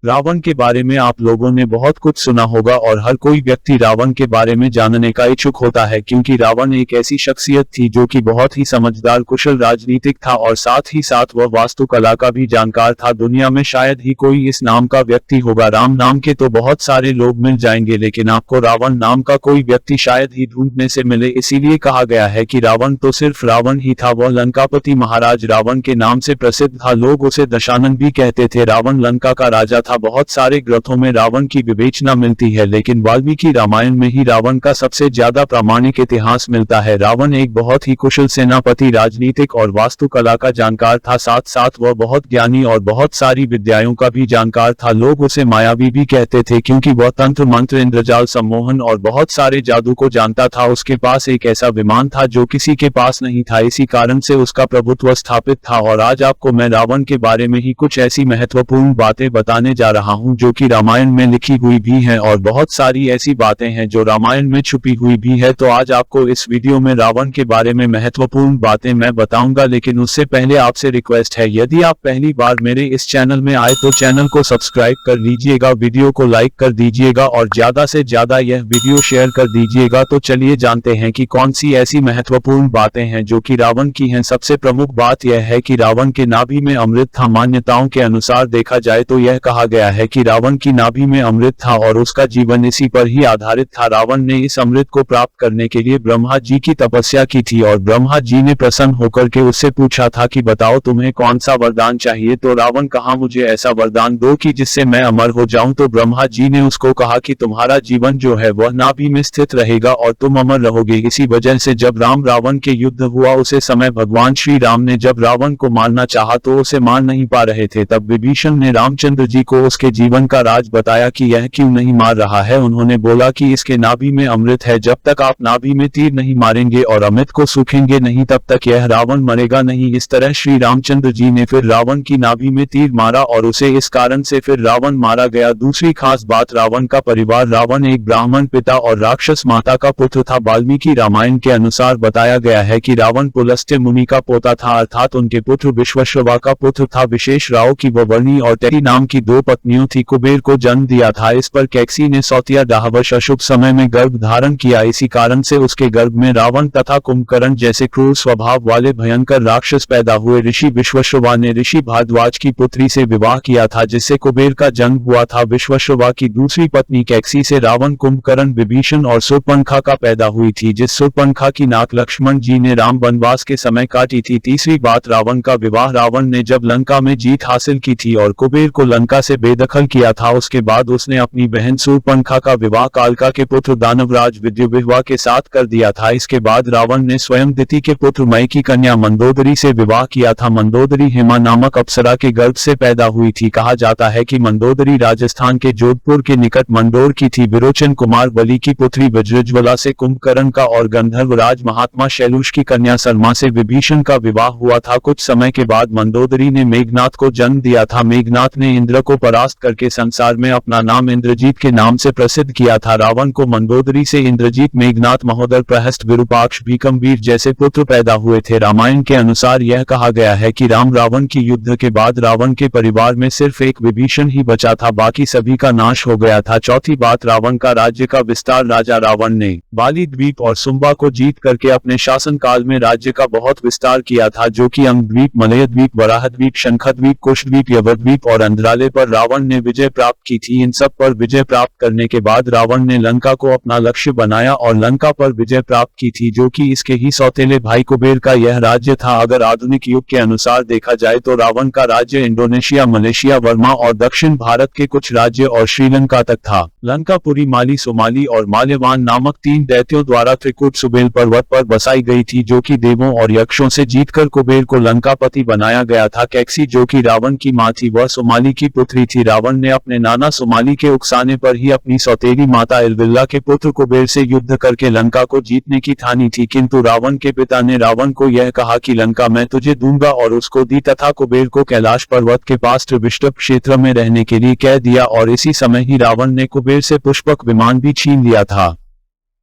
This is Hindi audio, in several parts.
रावण के बारे में आप लोगों ने बहुत कुछ सुना होगा और हर कोई व्यक्ति रावण के बारे में जानने का इच्छुक होता है क्योंकि रावण एक ऐसी शख्सियत थी जो कि बहुत ही समझदार कुशल राजनीतिक था और साथ ही साथ वह वास्तुकला का भी जानकार था। दुनिया में शायद ही कोई इस नाम का व्यक्ति होगा। राम नाम के तो बहुत सारे लोग मिल जाएंगे लेकिन आपको रावण नाम का कोई व्यक्ति शायद ही ढूंढने से मिले। इसीलिए कहा गया है कि रावण तो सिर्फ रावण ही था, वह लंकापति महाराज रावण के नाम से प्रसिद्ध था। लोग उसे दशानन भी कहते थे। रावण लंका का राजा था। बहुत सारे ग्रंथों में रावण की विवेचना मिलती है लेकिन वाल्मीकि रामायण में ही रावण का सबसे ज्यादा प्रामाणिक इतिहास मिलता है। रावण एक बहुत ही कुशल सेनापति, राजनीतिक और वास्तुकला का जानकार था। साथ साथ वह बहुत ज्ञानी और बहुत सारी विद्याओं का भी जानकार था। लोग उसे मायावी भी कहते थे क्योंकि वह तंत्र मंत्र, इंद्रजाल, सम्मोहन और बहुत सारे जादू को जानता था। उसके पास एक ऐसा विमान था जो किसी के पास नहीं था, इसी कारण से उसका प्रभुत्व स्थापित था। और आज आपको मैं रावण के बारे में ही कुछ ऐसी महत्वपूर्ण बातें बताने जा रहा हूं जो कि रामायण में लिखी हुई भी हैं और बहुत सारी ऐसी बातें हैं जो रामायण में छुपी हुई भी है। तो आज आपको इस वीडियो में रावण के बारे में महत्वपूर्ण बातें मैं बताऊंगा, लेकिन उससे पहले आपसे रिक्वेस्ट है, यदि आप पहली बार मेरे इस चैनल में आए तो चैनल को सब्सक्राइब कर लीजिएगा, वीडियो को लाइक कर दीजिएगा और ज्यादा से ज्यादा यह वीडियो शेयर कर दीजिएगा। तो चलिए जानते हैं कि कौन सी ऐसी महत्वपूर्ण बातें हैं जो कि रावण की हैं। सबसे प्रमुख बात यह है कि रावण के नाभि में अमृत था। मान्यताओं के अनुसार देखा जाए तो यह कहा गया है कि रावण की नाभि में अमृत था और उसका जीवन इसी पर ही आधारित था। रावण ने इस अमृत को प्राप्त करने के लिए ब्रह्मा जी की तपस्या की थी और ब्रह्मा जी ने प्रसन्न होकर के उससे पूछा था कि बताओ तुम्हें कौन सा वरदान चाहिए। तो रावण कहा मुझे ऐसा वरदान दो कि जिससे मैं अमर हो जाऊं। तो ब्रह्मा जी ने उसको कहा कि तुम्हारा जीवन जो है वह नाभि में स्थित रहेगा और तुम अमर रहोगे। इसी वजह से जब राम रावण के युद्ध हुआ उसे समय भगवान श्री राम ने जब रावण को मारना चाहा तो उसे मार नहीं पा रहे थे। तब विभीषण ने रामचंद्र जी को उसके जीवन का राज बताया कि यह क्यों नहीं मार रहा है। उन्होंने बोला कि इसके नाभि में अमृत है, जब तक आप नाभि में तीर नहीं मारेंगे और अमृत को सूखेंगे नहीं तब तक यह रावण मरेगा नहीं। इस तरह श्री रामचंद्र जी ने फिर रावण की नाभि में तीर मारा और उसे इस कारण से फिर रावण मारा गया। दूसरी खास बात, रावण का परिवार। रावण एक ब्राह्मण पिता और राक्षस माता का पुत्र था। वाल्मीकि रामायण के अनुसार बताया गया है कि रावण पुलस्त्य मुनि का पोता था, अर्थात उनके पुत्र विश्वश्रवा का पुत्र था। विशेष राव की वर्णी और तेरी नाम की दो पत्नियों थी। कुबेर को जन्म दिया था। इस पर कैकसी ने सौतिया दाहवश अशुभ समय में गर्भ धारण किया। इसी कारण से उसके गर्भ में रावण तथा कुंभकर्ण जैसे क्रूर स्वभाव वाले भयंकर राक्षस पैदा हुए। ऋषि विश्वश्रवा ने ऋषि भारद्वाज की पुत्री से विवाह किया था जिससे कुबेर का जन्म हुआ था। विश्वश्रवा की दूसरी पत्नी कैकसी से रावण, कुंभकर्ण, विभीषण और शूर्पणखा का पैदा हुई थी, जिस शूर्पणखा की नाक लक्ष्मण जी ने राम वनवास के समय काटी थी। तीसरी बात, रावण का विवाह। रावण ने जब लंका में जीत हासिल की थी और कुबेर को लंका से बेदखल किया था, उसके बाद उसने अपनी बहन शूर्पणखा का विवाह कालका के पुत्र दानवराज विद्युविवाह के साथ कर दिया था। इसके बाद रावण ने स्वयं दिति के पुत्र मय की कन्या मंदोदरी से विवाह किया था। मंदोदरी हेमा नामक अप्सरा के गर्भ से पैदा हुई थी। कहा जाता है कि मंदोदरी राजस्थान के जोधपुर के निकट मंडोर की थी। विरोचन कुमार बलि की पुत्री वज्रज्वला से कुंभकर्ण का और गंधर्वराज महात्मा शैलुष की कन्या सरमा से विभीषण का विवाह हुआ था। कुछ समय के बाद मंदोदरी ने मेघनाथ को जन्म दिया था। मेघनाथ ने इंद्र को परास्त करके संसार में अपना नाम इंद्रजीत के नाम से प्रसिद्ध किया था। रावण को मंदोदरी से इंद्रजीत, मेघनाथ, महोदर, प्रहस्त, विरूपाक्ष, भीकमवीर जैसे पुत्र पैदा हुए थे। रामायण के अनुसार यह कहा गया है कि राम रावण की युद्ध के बाद रावण के परिवार में सिर्फ एक विभीषण ही बचा था, बाकी सभी का नाश हो गया था। चौथी बात, रावण का राज्य का विस्तार। राजा रावण ने बाली द्वीप और सुंबा को जीत करके अपने शासन काल में राज्य का बहुत विस्तार किया था, जो कि अंग द्वीप, मलय द्वीप, वराह द्वीप, शंख द्वीप, कुश द्वीप, यवर द्वीप और अंधराले पर रावण ने विजय प्राप्त की थी। इन सब पर विजय प्राप्त करने के बाद रावण ने लंका को अपना लक्ष्य बनाया और लंका पर विजय प्राप्त की थी, जो कि इसके ही सौतेले भाई कुबेर का यह राज्य था। अगर आधुनिक युग के अनुसार देखा जाए तो रावण का राज्य इंडोनेशिया, मलेशिया, वर्मा और दक्षिण भारत के कुछ राज्य और श्रीलंका तक था। लंकापुरी, माली, सोमाली और माल्यवान नामक तीन दैत्यों द्वारा त्रिकूट सुबेल पर्वत पर बसाई गई थी, जो कि देवों और यक्षों से जीतकर कुबेर को लंकापति बनाया गया था। कैकसी, जो कि रावण की मां थी, वह सोमाली की पुत्री थी। रावण ने अपने नाना सोमाली के उकसाने पर ही अपनी सौतेली माता इलविल्ला के पुत्र कुबेर से युद्ध करके लंका को जीतने की ठानी थी, किंतु रावण के पिता ने रावण को यह कहा कि लंका मैं तुझे दूंगा और उसको दी तथा कुबेर को कैलाश पर्वत के पास त्रिविष्टप क्षेत्र में रहने के लिए कह दिया और इसी समय ही रावण ने कुबेर से पुष्पक विमान भी छीन लिया था।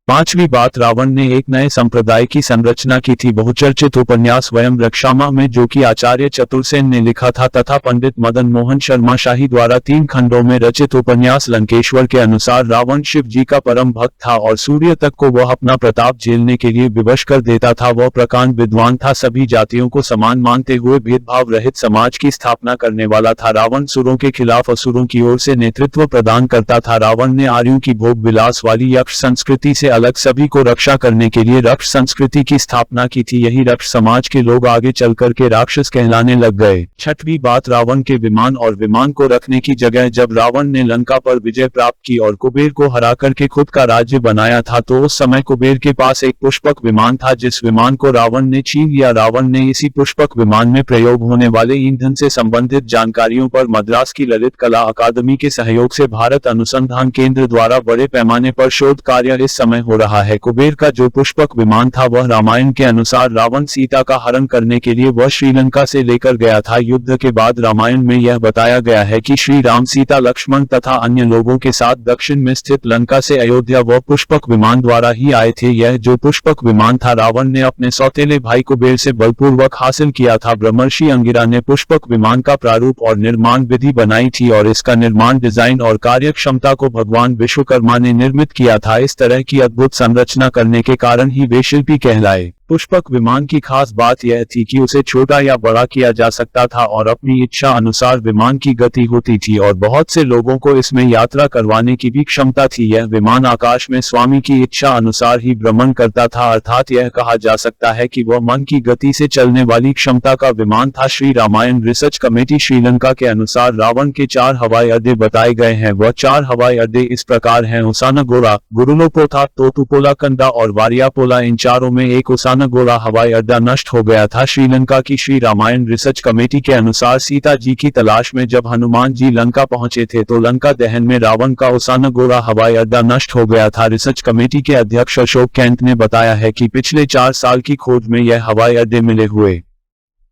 पांचवी बात, रावण ने एक नए संप्रदाय की संरचना की थी। बहुचर्चित उपन्यास वयम रक्षामा में, जो कि आचार्य चतुर्सेन ने लिखा था, तथा पंडित मदन मोहन शर्मा शाही द्वारा 3 खंडों में रचित उपन्यास लंकेश्वर के अनुसार रावण शिव जी का परम भक्त था और सूर्य तक को वह अपना प्रताप झेलने के लिए विवश कर देता था। वह प्रकांड विद्वान था, सभी जातियों को समान मानते हुए भेदभाव रहित समाज की स्थापना करने वाला था। रावण सुरों के खिलाफ असुरों की ओर से नेतृत्व प्रदान करता था। रावण ने आर्यों की भोग विलास वाली यक्ष संस्कृति से अलग सभी को रक्षा करने के लिए रक्ष संस्कृति की स्थापना की थी। यही रक्ष समाज के लोग आगे चलकर के राक्षस कहलाने लग गए। छठवीं बात, रावण के विमान और विमान को रखने की जगह जब रावण ने लंका पर विजय प्राप्त की और कुबेर को हरा करके खुद का राज्य बनाया था, तो उस समय कुबेर के पास एक पुष्पक विमान था, जिस विमान को रावण ने छीन लिया। रावण ने इसी पुष्पक विमान में प्रयोग होने वाले ईंधन से संबंधित जानकारियों पर मद्रास की ललित कला अकादमी के सहयोग से भारत अनुसंधान केंद्र द्वारा बड़े पैमाने पर शोध कार्य इस समय हो रहा है। कुबेर का जो पुष्पक विमान था, वह रामायण के अनुसार रावण सीता का हरण करने के लिए वह श्रीलंका से लेकर गया था। युद्ध के बाद रामायण में यह बताया गया है कि श्री राम, सीता, लक्ष्मण तथा अन्य लोगों के साथ दक्षिण में स्थित लंका से अयोध्या वह पुष्पक विमान द्वारा ही आए थे। यह जो पुष्पक विमान था, रावण ने अपने सौतेले भाई कुबेर से बलपूर्वक हासिल किया था। ब्रह्मर्षि अंगिरा ने पुष्पक विमान का प्रारूप और निर्माण विधि बनाई थी और इसका निर्माण, डिजाइन और कार्यक्षमता को भगवान विश्वकर्मा ने निर्मित किया था। इस तरह की अद्भुत संरचना करने के कारण ही वे शिल्पी कहलाए। पुष्पक विमान की खास बात यह थी कि उसे छोटा या बड़ा किया जा सकता था और अपनी इच्छा अनुसार विमान की गति होती थी और बहुत से लोगों को इसमें यात्रा करवाने की भी क्षमता थी। यह विमान आकाश में स्वामी की इच्छा अनुसार ही भ्रमण करता था, अर्थात यह कहा जा सकता है कि वह मन की गति से चलने वाली क्षमता का विमान था। श्री रामायण रिसर्च कमेटी श्रीलंका के अनुसार रावण के 4 हवाई अड्डे बताए गए हैं। वह 4 हवाई अड्डे इस प्रकार हैं: उसानागोड़ा, गुरुलोपोथा, तोतुपोलाकंदा और वारियापोला। इन चारों में एक उसानागोड़ा हवाई अड्डा नष्ट हो गया था। श्रीलंका की श्री रामायण रिसर्च कमेटी के अनुसार सीता जी की तलाश में जब हनुमान जी लंका पहुंचे थे, तो लंका दहन में रावण का उसानागोड़ा हवाई अड्डा नष्ट हो गया था। रिसर्च कमेटी के अध्यक्ष अशोक कैंत ने बताया है कि पिछले 4 साल की खोज में यह हवाई अड्डे मिले हुए।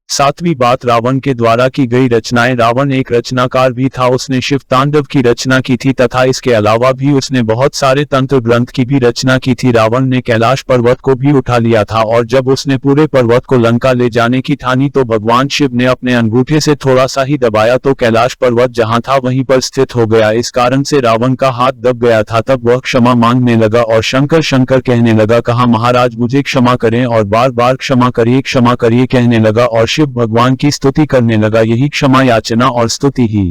7वीं बात, रावण के द्वारा की गई रचनाएं। रावण एक रचनाकार भी था। उसने शिव तांडव की रचना की थी तथा इसके अलावा भी उसने बहुत सारे तंत्र ग्रंथ की भी रचना की थी। रावण ने कैलाश पर्वत को भी उठा लिया था और जब उसने पूरे पर्वत को लंका ले जाने की ठानी, तो भगवान शिव ने अपने अंगूठे से थोड़ा सा ही दबाया तो कैलाश पर्वत जहां था वहीं पर स्थित हो गया। इस कारण से रावण का हाथ दब गया था। तब वह क्षमा मांगने लगा और शंकर शंकर कहने लगा। कहा, महाराज मुझे क्षमा करें, और बार बार क्षमा करिए कहने लगा और शिव भगवान की स्तुति करने लगा। यही क्षमा याचना और स्तुति ही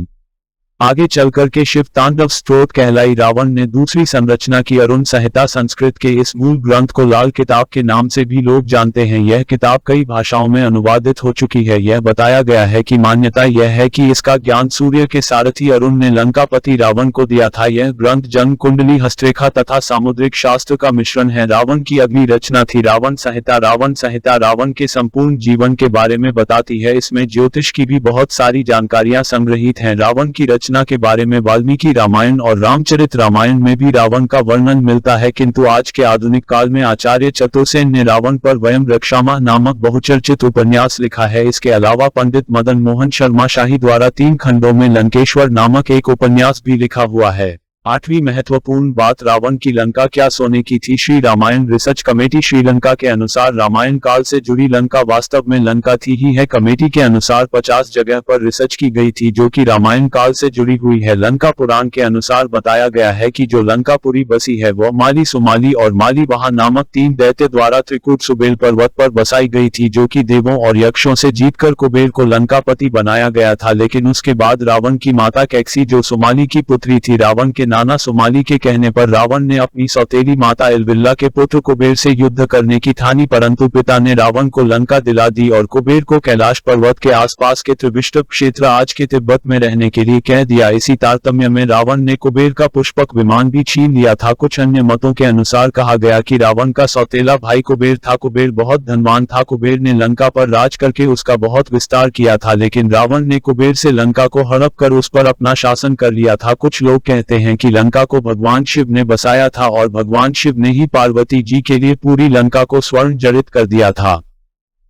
आगे चलकर के शिव तांडव स्तोत्र कहलाई। रावण ने दूसरी संरचना की अरुण संहिता। संस्कृत के इस मूल ग्रंथ को लाल किताब के नाम से भी लोग जानते हैं। यह किताब कई भाषाओं में अनुवादित हो चुकी है। यह बताया गया है कि मान्यता यह है कि इसका ज्ञान सूर्य के सारथी अरुण ने लंकापति रावण को दिया था। यह ग्रंथ जन्म कुंडली, हस्तरेखा तथा सामुद्रिक शास्त्र का मिश्रण है। रावण की अगली रचना थी रावण संहिता। रावण संहिता रावण के संपूर्ण जीवन के बारे में बताती है। इसमें ज्योतिष की भी बहुत सारी जानकारियां संग्रहित हैं। रावण की रचना के बारे में वाल्मीकि रामायण और रामचरित रामायण में भी रावण का वर्णन मिलता है, किंतु आज के आधुनिक काल में आचार्य चतुर्सेन ने रावण पर वयम रक्षामा नामक बहुचर्चित उपन्यास लिखा है। इसके अलावा पंडित मदन मोहन शर्मा शाही द्वारा 3 खंडों में लंकेश्वर नामक एक उपन्यास भी लिखा हुआ है। 8वीं महत्वपूर्ण बात, रावण की लंका क्या सोने की थी। श्री रामायण रिसर्च कमेटी श्रीलंका के अनुसार रामायण काल से जुड़ी लंका वास्तव में लंका थी ही है। कमेटी के अनुसार 50 जगह पर रिसर्च की गई थी जो कि रामायण काल से जुड़ी हुई है। लंका पुराण के अनुसार बताया गया है कि जो लंकापुरी बसी है वह माली, सुमाली और मालीवाहा नामक 3 दैत्य द्वारा त्रिकूट सुबेल पर्वत पर बसाई गई थी, जो कि देवों और यक्षों से जीतकर कुबेर को लंकापति बनाया गया था। लेकिन उसके बाद रावण की माता कैकसी, जो सुमाली की पुत्री थी, रावण के नाना सुमाली के कहने पर रावण ने अपनी सौतेली माता इलविल्ला के पुत्र कुबेर से युद्ध करने की ठानी, परंतु पिता ने रावण को लंका दिला दी और कुबेर को कैलाश पर्वत के आसपास के त्रिविष्टप क्षेत्र आज के तिब्बत में रहने के लिए कह दिया। इसी तारतम्य में रावण ने कुबेर का पुष्पक विमान भी छीन लिया था। कुछ अन्य मतों के अनुसार कहा गया कि रावण का सौतेला भाई कुबेर था। कुबेर बहुत धनवान था। कुबेर ने लंका पर राज करके उसका बहुत विस्तार किया था, लेकिन रावण ने कुबेर से लंका को हड़प कर उस पर अपना शासन कर लिया था। कुछ लोग कहते हैं कि लंका को भगवान शिव ने बसाया था और भगवान शिव ने ही पार्वती जी के लिए पूरी लंका को स्वर्ण जड़ित कर दिया था।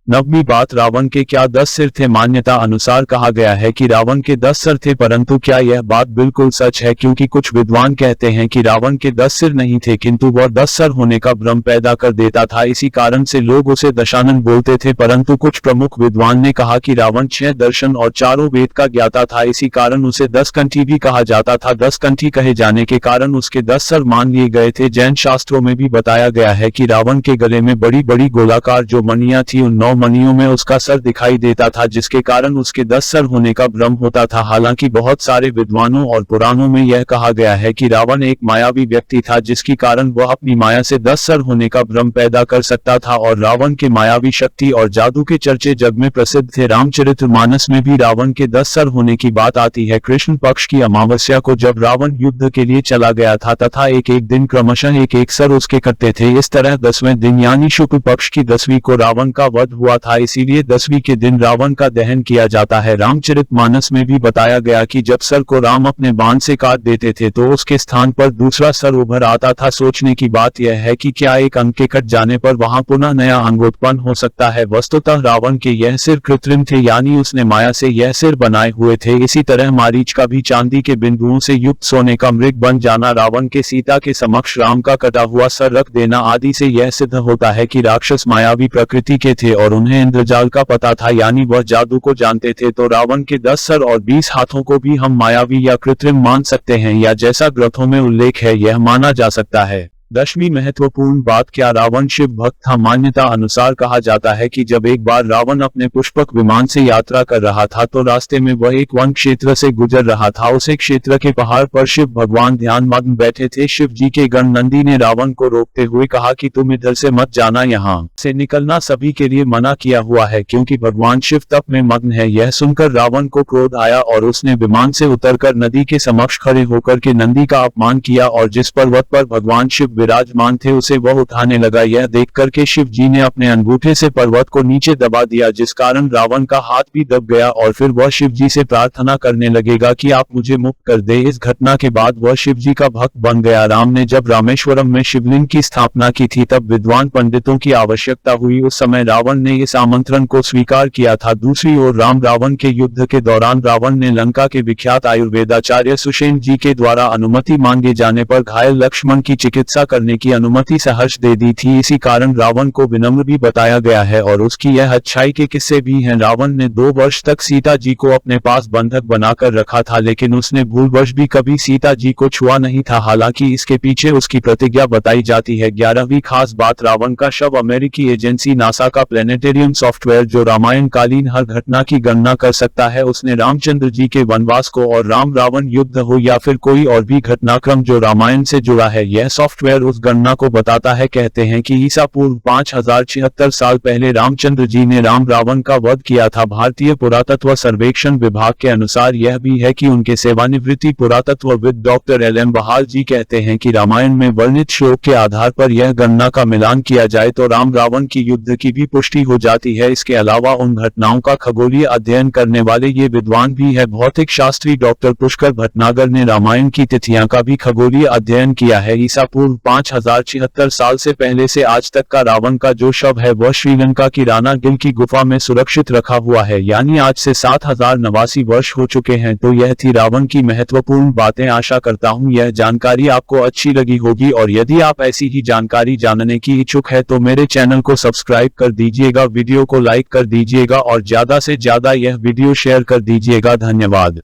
9वीं बात, रावण के क्या 10 सिर थे? मान्यता अनुसार कहा गया है कि रावण के 10 सर थे, परंतु क्या यह बात बिल्कुल सच है? क्योंकि कुछ विद्वान कहते हैं कि रावण के 10 सिर नहीं थे, किंतु वह 10 सर होने का भ्रम पैदा कर देता था, इसी कारण से लोग उसे दशानन बोलते थे। परंतु कुछ प्रमुख विद्वान ने कहा कि रावण 6 दर्शन और 4 वेद का ज्ञाता था, इसी कारण उसे 10 कंठी भी कहा जाता था। 10 कंठी कहे जाने के कारण उसके 10 सर मान लिए गए थे। जैन शास्त्रों में भी बताया गया है कि रावण के गले में बड़ी बड़ी गोलाकार जो मणियां थी, उन 9 मणियों में उसका सर दिखाई देता था, जिसके कारण उसके 10 सर होने का भ्रम होता था। हालांकि बहुत सारे विद्वानों और पुराणों में यह कहा गया है कि रावण एक मायावी व्यक्ति था, जिसके कारण वह अपनी माया से 10 सर होने का भ्रम पैदा कर सकता था, और रावण के मायावी शक्ति और जादू के चर्चे जग में प्रसिद्ध थे। रामचरितमानस में भी रावण के 10 सर होने की बात आती है। कृष्ण पक्ष की अमावस्या को जब रावण युद्ध के लिए चला गया था तथा एक एक दिन क्रमशः एक एक सर उसके कटते थे, इस तरह 10वें दिन यानी शुक्ल पक्ष की 10वीं को रावण का वध हुआ था, इसीलिए 10वीं के दिन रावण का दहन किया जाता है। रामचरितमानस में भी बताया गया कि जब सर को राम अपने बाण से काट देते थे तो उसके स्थान पर दूसरा सर उभर आता था। सोचने की बात यह है कि क्या एक अंग के कट जाने पर वहां पुनः नया अंग उत्पन्न हो सकता है? वस्तुतः रावण के यह सिर कृत्रिम थे, यानी उसने माया से यह सिर बनाए हुए थे। इसी तरह मारीच का भी चांदी के बिंदुओं से युक्त सोने का मृग बन जाना, रावण के सीता के समक्ष राम का कटा हुआ सर रख देना आदि से यह सिद्ध होता है कि राक्षस मायावी प्रकृति के थे और उन्हें इंद्रजाल का पता था, यानी वह जादू को जानते थे। तो रावण के 10 सर और 20 हाथों को भी हम मायावी या कृत्रिम मान सकते हैं, या जैसा ग्रंथों में उल्लेख है यह माना जा सकता है। 10वीं महत्वपूर्ण बात, क्या रावण शिव भक्त था? मान्यता अनुसार कहा जाता है कि जब एक बार रावण अपने पुष्पक विमान से यात्रा कर रहा था तो रास्ते में वह एक वन क्षेत्र से गुजर रहा था। उसे क्षेत्र के पहाड़ पर शिव भगवान ध्यान मग्न बैठे थे। शिव जी के गण नंदी ने रावण को रोकते हुए कहा कि तुम इधर से मत जाना, यहाँ से निकलना सभी के लिए मना किया हुआ है, क्योंकि भगवान शिव तप में मग्न है। यह सुनकर रावण को क्रोध आया और उसने विमान से उतरकर नदी के समक्ष खड़े होकर के नंदी का अपमान किया, और जिस पर्वत पर भगवान शिव विराजमान थे उसे वह उठाने लगा। यह देख करके शिव जी ने अपने अंगूठे से पर्वत को नीचे दबा दिया, जिस कारण रावण का हाथ भी दब गया और फिर वह शिव जी से प्रार्थना करने लगेगा कि आप मुझे मुक्त कर दे। इस घटना के बाद वह शिव जी का भक्त बन गया। राम ने जब रामेश्वरम में शिवलिंग की स्थापना की थी तब विद्वान पंडितों की आवश्यकता हुई। उस समय रावण ने इस आमंत्रण को स्वीकार किया था। दूसरी ओर राम रावण के युद्ध के दौरान रावण ने लंका के विख्यात आयुर्वेदाचार्य सुषेण जी के द्वारा अनुमति मांगे जाने पर घायल लक्ष्मण की चिकित्सा करने की अनुमति सहर्ष दे दी थी। इसी कारण रावण को विनम्र भी बताया गया है और उसकी यह अच्छाई के किस्से भी हैं। रावण ने 2 वर्ष तक सीता जी को अपने पास बंधक बनाकर रखा था, लेकिन उसने भूलवश भी कभी सीता जी को छुआ नहीं था। हालांकि इसके पीछे उसकी प्रतिज्ञा बताई जाती है। 11वीं खास बात, रावण का शव अमेरिकी एजेंसी नासा का प्लेनेटेरियम सॉफ्टवेयर जो रामायण कालीन हर घटना की गणना कर सकता है, उसने रामचंद्र जी के वनवास को और राम रावण युद्ध हो या फिर कोई और भी घटनाक्रम जो रामायण से जुड़ा है, यह सॉफ्टवेयर उस गणना को बताता है। कहते हैं कि ईसा पूर्व 5076 साल पहले रामचंद्र जी ने राम रावण का वध किया था। भारतीय पुरातत्व सर्वेक्षण विभाग के अनुसार यह भी है कि उनके सेवानिवृत्ति पुरातत्वविद डॉक्टर LM बहाल जी कहते हैं कि रामायण में वर्णित श्लोक के आधार पर यह गणना का मिलान किया जाए तो राम रावण की युद्ध की भी पुष्टि हो जाती है। इसके अलावा उन घटनाओं का खगोलीय अध्ययन करने वाले ये विद्वान भी है। भौतिक शास्त्री डॉक्टर पुष्कर भटनागर ने रामायण की तिथियां का भी खगोलीय अध्ययन किया है। ईसा पूर्व 5076 साल से पहले से आज तक का रावण का जो शव है वह श्रीलंका की राना गिल की गुफा में सुरक्षित रखा हुआ है, यानी आज से 7089 वर्ष हो चुके हैं। तो यह थी रावण की महत्वपूर्ण बातें। आशा करता हूँ यह जानकारी आपको अच्छी लगी होगी, और यदि आप ऐसी ही जानकारी जानने की इच्छुक है तो मेरे चैनल को सब्सक्राइब कर दीजिएगा, वीडियो को लाइक कर दीजिएगा और ज्यादा से ज्यादा यह वीडियो शेयर कर दीजिएगा। धन्यवाद।